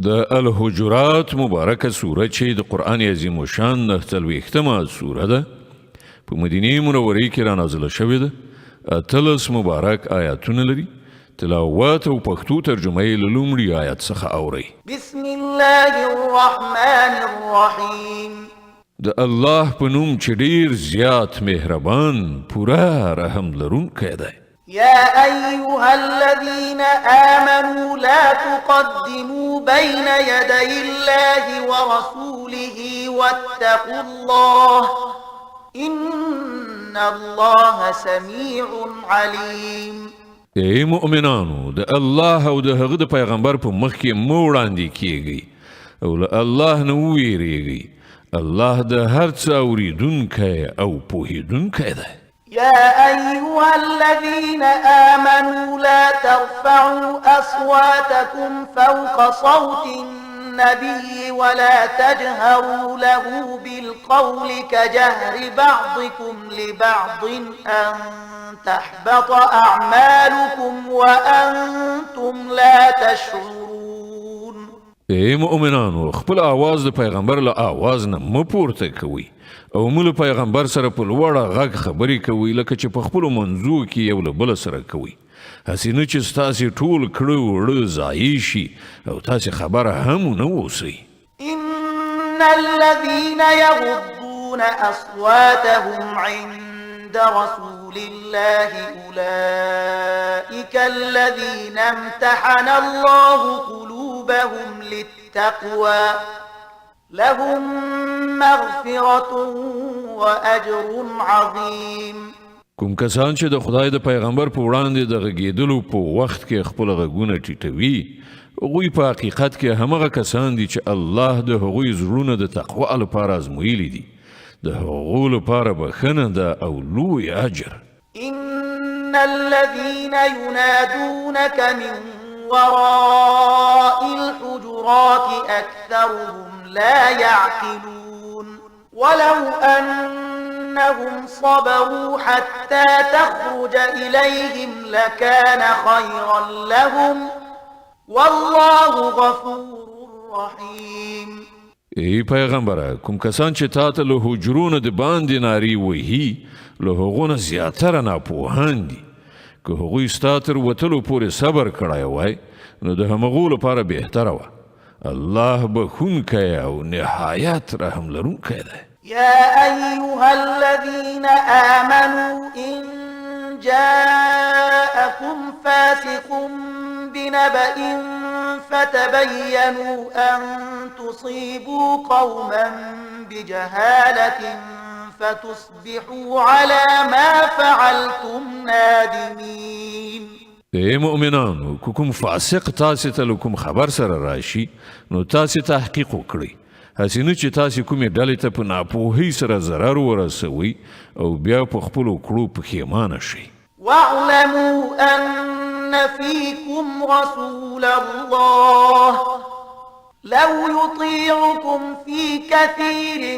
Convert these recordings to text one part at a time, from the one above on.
د الحجرات مبارکه سوره چې د قرآن عظیم الشان 49مه سوره ده په مدینه منوره کې را نازله شوې ده. 13 مبارک آیاتونه لري. تلاوت او پښتو ترجمه یې له لومړي آیت څخه اورئ. بسم الله الرحمن الرحیم. د الله په نوم چې ډیر زیات مهربان پوره رحم لرونکی دی. يا أيها الذين آمنوا لا تقدموا بين يدي الله ورسوله واتقوا الله إن الله سميع عليم. ای مؤمنانو د الله او د هغه د پیغمبر په مخ کې مو وړاندې کیږئ او له الله نه وویریږئ. الله د هر څه اوریدونکی او پوهیدونکی دی. يا أيها الذين آمنوا لا ترفعوا أصواتكم فوق صوت النبي ولا تجهروا له بالقول كجهر بعضكم لبعض أن تحبط أعمالكم وأنتم لا تشعرون. ای مؤمنانو خپل آواز د پیغمبر له آواز نه مه پورته کوئ او موږ پیغمبر سره په لوړه غږ خبرې کوي لکه چې په خپلو منځو کې یو له بله سره کوي. هسې نه چې ستاسې ټول کړه وړه ضایع شي او تاسې خبره هم ونه اوسئ. إن الذين يغضون أصواتهم عند رسول الله أولئك الذين امتحن الله قلوبهم للتقوى لهم مغفرة وأجر عظيم. کوم کسان چې د خدای د پیغمبر په وړاندې د غږېدلو په وخت کې خپل غږونه ټیټوي هغوی په حقیقت کې همغه کسان دي چې الله د هغوی زړونه د تقوا لپاره ازمویلي دي. د هغو لپاره بخښنه ده او لوی اجر. إن الذين ينادونك من وراء الحجرات أكثرهم لا يعقلون ولو أنهم صبروا حتى تخرج إليهم لكان خيرا لهم والله غفور رحيم. ای پیغمبره کوم کسان چې تا ته له حجرونو د باندې نارې وهي له هغو نه زیاتره ناپوهان دي. که هغوی ستا تر وتلو پورې صبر کړی وای نو د همغو لپاره بهتره وه. الله بخونکی او نهایت رحم لرونکی دی. يا أيها الذين آمنوا إن جاءكم فاسق بنبأ فتبينوا أن تصيبوا قوما بجهالة فتصبحوا على ما فعلتم نادمين. ای مؤمنانو که کوم فاسق تاسې ته له کوم خبر سره راشي نو تاسې تحقیق وکړئ. هسې نه چې تاسې کومې ډلې ته په ناپوهۍ سره ضرر ورسوئ او بیا په خپلو کړو پښیمانه شئ. واعلموا أن فيكم رسول الله لو يطيعكم في كثير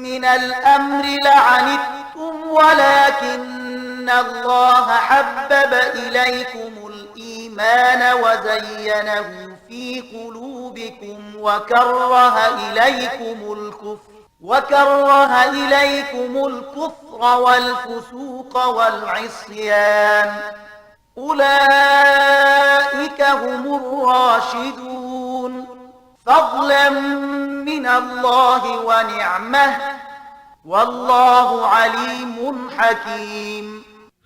من الأمر لعنتم ولكن الله حبب إليكم الإيمان وزينه في قلوبكم وكره إليكم الكفر والفسوق والعصيان أولئك هم الراشدون فضلا من الله ونعمه والله عليم حكيم.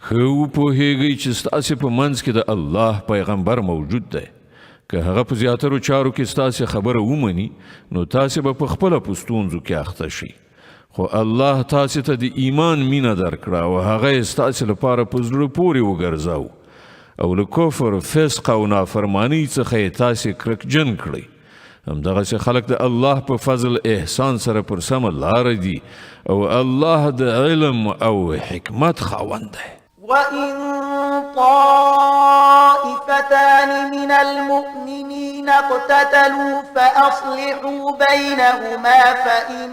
خو پوهیږئ چې ستاسې په منځ کې د الله پیغمبر موجود دی. که هغه په زیاترو چارو کې ستاسې خبره ومني نو تاسې به په خپله په ستونزو کې اخته شئ. خو الله تاسې ته د ایمان مینه درکړه او هغه یې ستاسې لپاره په زړه پورې وګرځاو او له کفر فسق او نافرمانۍ څخه یې تاسې کرکجن کړئ. همدغسې خلک د الله په فضل احسان سره پر سمه لاره دي او الله د علم او حکمت خاوند دی. وإن طائفتان من المؤمنين اقتتلوا فأصلحوا بينهما فإن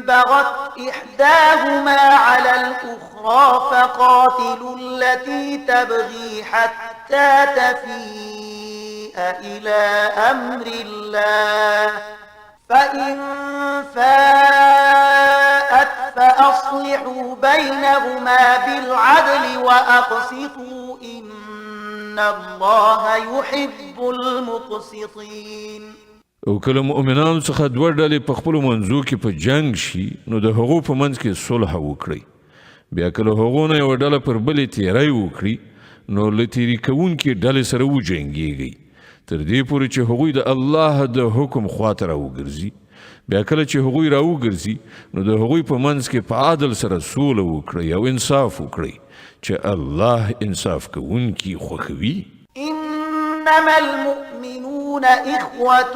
بغت إحداهما على الأخرى فقاتلوا التي تبغي حتى تفيء إلى أمر الله فإن فاءت فأصلحوا بينهما بالعدل وأقسطوا إن الله يحب المقسطين. او کله مؤمنانو څخه دوه ډلې په خپلو منځو کې په جنګ شي نو د هغو په منځ کې صلح وکړئ. بیا کله هغو نه یوه ډله پر بلې تیری وکړي نو له تیري کوونکې ډلې سره وجنګېږئ تر دې پورې چې هغوی د الله د حکم خواته راوګرځي. بیا کله چې هغوی راوګرځي نو د هغوی په منځ کې په عدل سره سوله وکړئ او انصاف وکړئ چې الله انصاف کوونکي خوښوي. إنما المؤمنون إخوة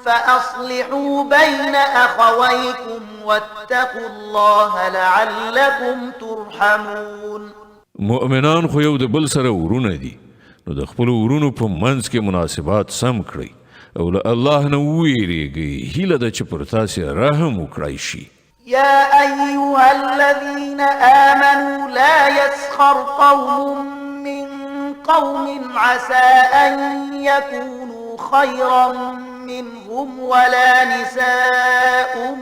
فأصلحوا بين أخويكم واتقوا الله لعلكم ترحمون. مؤمنان خو یو د بل سره ورونه دي نو د خپلو ورونو په منځ کې مناسبات سم کړئ او له الله نه وویریږئ. هیله ده چې پر تاسې رحم وکړای شي. يا أيها الذين آمنوا لا يسخر قوم من قوم عسى أن يكونوا خيرا منهم ولا نساء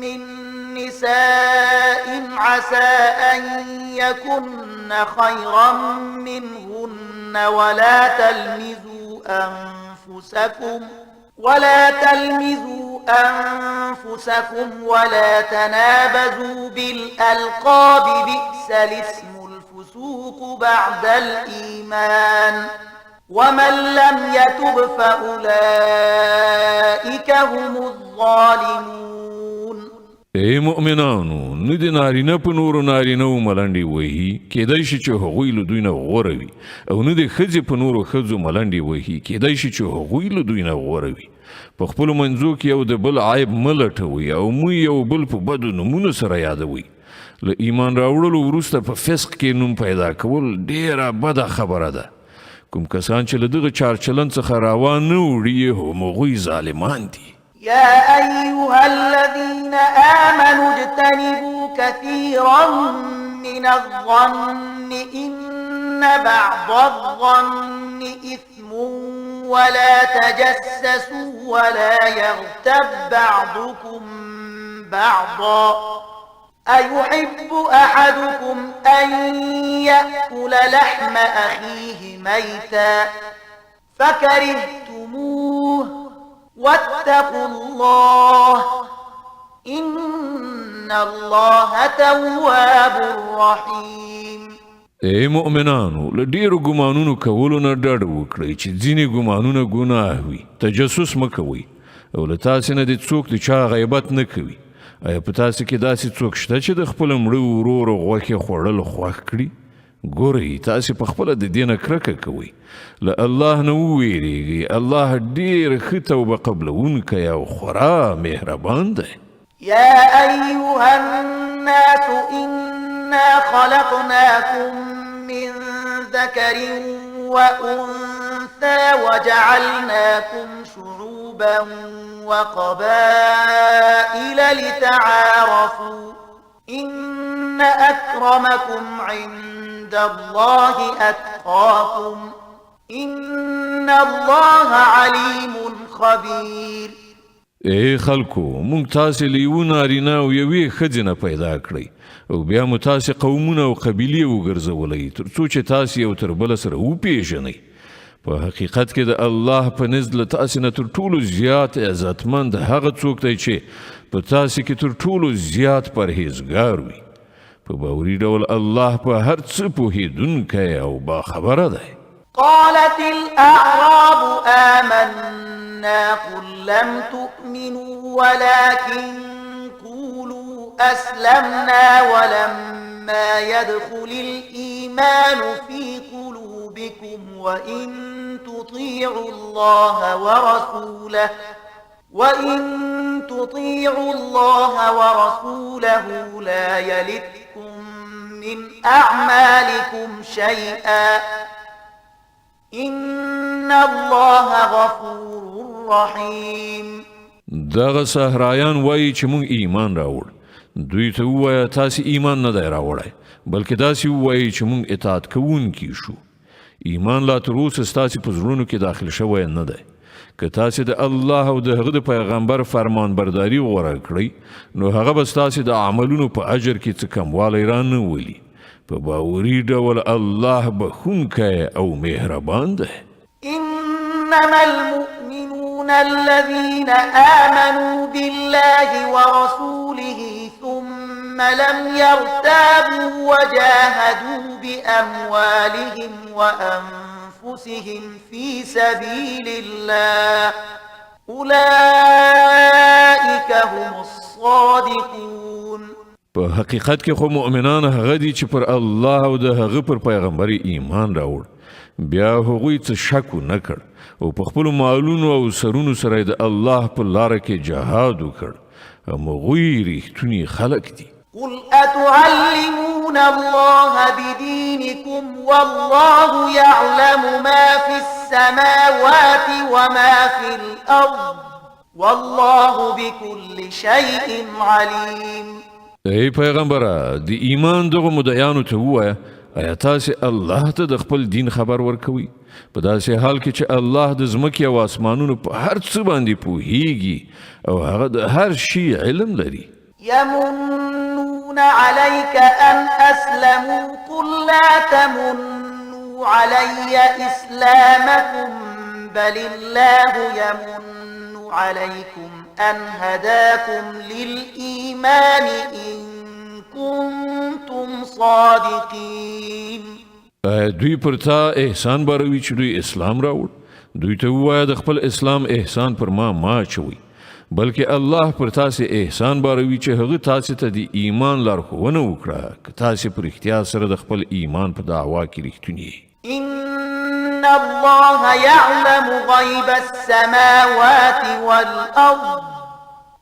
من نساء عسى أن يكن خيرا منهن ولا تلمزوا أنفسكم ولا تنابزوا بالألقاب بئس الاسم الفسوق بعد الإيمان ومن لم يتب فأولئك هم الظالمون. ای مؤمنانو نه د نارینه په نورو نارینهو ملنډې وهي کیدای شي چې هغوی له دوی نه غوره وي او نه د ښځې په نورو ښځو ملنډې وهي کیدای شي چې هغوی له دوی نه غوره وي. په خپلو منځو کې یو د بل عیب مه لټوئ او مو یو بل په بدو نومونو سره یادوئ. له ایمان راوړلو وروسته په فسق کې نوم پیدا کول ډیره بده خبره ده. کوم کسان چې له دغه چارچلن څخه راوان نه وړي هم هغوی ظالمان دي. يا أيها الذين آمنوا اجتنبوا كثيرا من الظن إن بعض الظن إثم ولا تجسسوا ولا يغتب بعضكم بعضا أيحب أحدكم أن يأكل لحم أخيه ميتا فكرهتموه واتقوا الله إن الله تواب رحيم. ای مؤمنانو له ډیرو ګمانونو کولو نه ډډ وکړئ چې ځینې ګمانونه ګناه وي. تجسس مه کوئ او له تاسې نه د څوک د چا غیبت نه کوي. آیا په تاسې کې داسې څوک شته چې د خپل مړه ورور غوښې خوړل خوښ کړي؟ ګورئ تاسې په خپله د دې نه کرکه کوئ. له الله نه وویریږئ. الله ډېر ښه توبه قبلونکی او خورا مهربان دی. يا أيها الناس إنا خلقناكم من ذكر وأنثى وجعلناكم شعوبا وقبائل لتعارفوا إن أكرمكم عند الله أتقاكم إن الله عليم خبير. ای خلکو مونږ تاسې له یوه نارینه او یوې ښځې نه پیدا کړئ او بیا مو تاسې قومونه او قبیلې وګرځولئ تر څو چې تاسې یو تر بله سره وپېژنئ. په حقیقت کې د الله په نزد له تاسې نه تر ټولو زیات عزتمند هغه څوک دی چې په تاسې کې تر ټولو زیات پرهیزګار وي. په باوري ډول الله په هر څه پوهېدونکی او باخبره دی. قالت الأعراب آمنا قل لم تؤمنوا ولكن قولوا أسلمنا ولما يدخل الإيمان في قلوبكم وإن تطيعوا الله ورسوله لا يلتكم من أعمالكم شيئا إن الله غفور رحيم. دغه صحرایان وایي چې مونږ ایمان راوړ. دوی ته ووایه تاسې ایمان نه دی راوړی بلکې داسې ووایي چې مونږ اطاعت کوونکي شو. ایمان لا تر اوسه ستاسې په زړونو کې داخل شوی نه دی که تاسې د الله او د هغه د پیغمبر فرمان برداري غوره کړئ نو هغه به ستاسې د عملونو په اجر کې څه کموالی رانه ولي په باوري ډول الله بخښونکی او مهربان دی. إنما المؤمنون الذين آمنوا بالله ورسوله ثم لم يرتابوا وجاهدوا بأموالهم وأنفسهم في سبيل الله أولئك هم الصادقون. په حقیقت کې خو مؤمنان هغه دي چې پر الله او د هغه پر پیغمبر ایمان راوړ بیا هغوی څه شک نه کړ او په خپلو مالونو او سرونو سره د الله په لاره کې جهاد وکړ هغوی ریښتوني خلک دي. قل أتعلمون الله بدينكم والله يعلم ما في السماوات وما في الأرض والله بكل شيء عليم. ای پیغمبره د ایمان دغه مدعیانو ته ووایه آیا تاسې الله ته د خپل دین خبر ورکوي په داسې حال کې چې الله د ځمکې او آسمانونو په هر څه باندې پوهیږي او هغه د هر شي علم لري. يمنون عليك أن أسلموا قل لا تمنوا علي إسلامكم بل الله يمن عليكم أن هداكم للإيمان إن كنتم صادقين. دوی پر تا احسان باروي چې دوی اسلام راوړ دوی ته ووایه د خپل اسلام احسان پر ما چوي بلکې الله پر تاسې احسان باروي چې هغه تاسې ته د ایمان لارښوونه وکړه که تاسې پر اختیار سره د خپل ایمان په دعوا کې رښتونی. إن الله يعلم غيب السماوات والأرض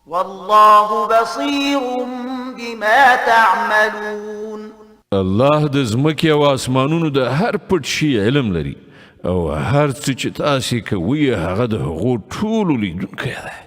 والله بصير بما تعملون. الله د ځمکې او آسمانونو د هر پټ شي علم لري او هر څه چې تاسې کوئ هغه د هغو ټولو لیدونکی دی.